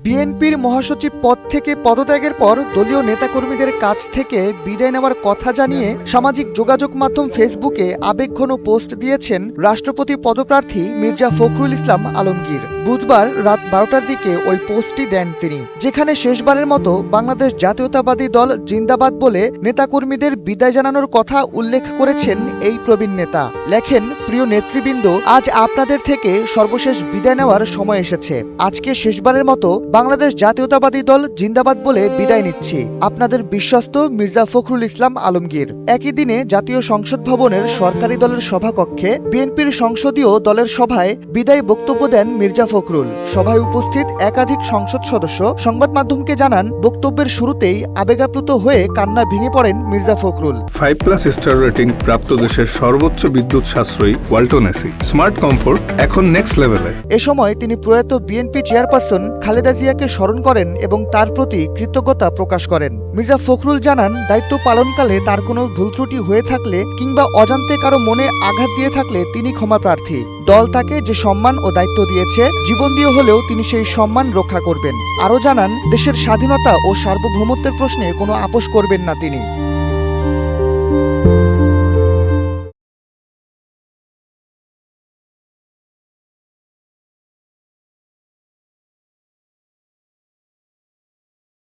বিএনপির মহাসচিব পদ থেকে পদত্যাগের পর দলীয় নেতাকর্মীদের কাছ থেকে বিদায় নেওয়ার কথা জানিয়ে সামাজিক যোগাযোগ মাধ্যম ফেসবুকে আবেগঘন পোস্ট দিয়েছেন রাষ্ট্রপতি পদপ্রার্থী মির্জা ফখরুল ইসলাম আলমগীর। বুধবার রাত 12টার দিকে ওই পোস্টটি দেন তিনি, যেখানে শেষবারের মতো বাংলাদেশ জাতীয়তাবাদী দল জিন্দাবাদ বলে নেতাকর্মীদের বিদায় জানানোর কথা উল্লেখ করেছেন এই প্রবীণ নেতা। লেখেন, প্রিয় নেতৃবৃন্দ, আজ আপনাদের থেকে সর্বশেষ বিদায় নেওয়ার সময় এসেছে। আজকে শেষবারের মতো বাংলাদেশ জাতীয়তাবাদী দল জিন্দাবাদ বলে বিদায় নিচ্ছি। আপনাদের বিশ্বস্ত মির্জা ফখরুল ইসলাম আলমগীর। একই দিনে জাতীয় সংসদ ভবনের সরকারি দলের সভাকক্ষে বিএনপির সংসদীয় দলের সভায় বিদায়ী বক্তব্য দেন মির্জা ফখরুল। সভায় উপস্থিত একাধিক সংসদ সদস্য সংবাদ মাধ্যমকে জানান, বক্তব্যের শুরুতেই আবেগাপ্লুত হয়ে কান্না ভেঙে পড়েন মির্জা ফখরুল। 5+ স্টার রেটিং প্রাপ্ত দেশের সর্বোচ্চ বিদ্যুৎ সাশ্রয়ী ওয়ালটন এসি, স্মার্ট কমফোর্ট এখন নেক্সট লেভেলে। এ সময় তিনি প্রয়াত বিএনপি চেয়ারপারসন খালেদা জিয়াকে স্মরণ করেন এবং তার প্রতি কৃতজ্ঞতা প্রকাশ করেন। মির্জা ফখরুল জানান, দায়িত্ব পালনকালে তার কোনো ভুল ত্রুটি হয়ে থাকলে কিংবা অজান্তে কারো মনে আঘাত দিয়ে থাকলে তিনি ক্ষমা প্রার্থী। দল তাকে যে সম্মান ও দায়িত্ব দিয়েছে, জীবন দিয়ে হলেও তিনি সেই সম্মান রক্ষা করবেন। আরও জানান, দেশের স্বাধীনতা ও সার্বভৌমত্বের প্রশ্নে কোনো আপোষ করবেন না তিনি।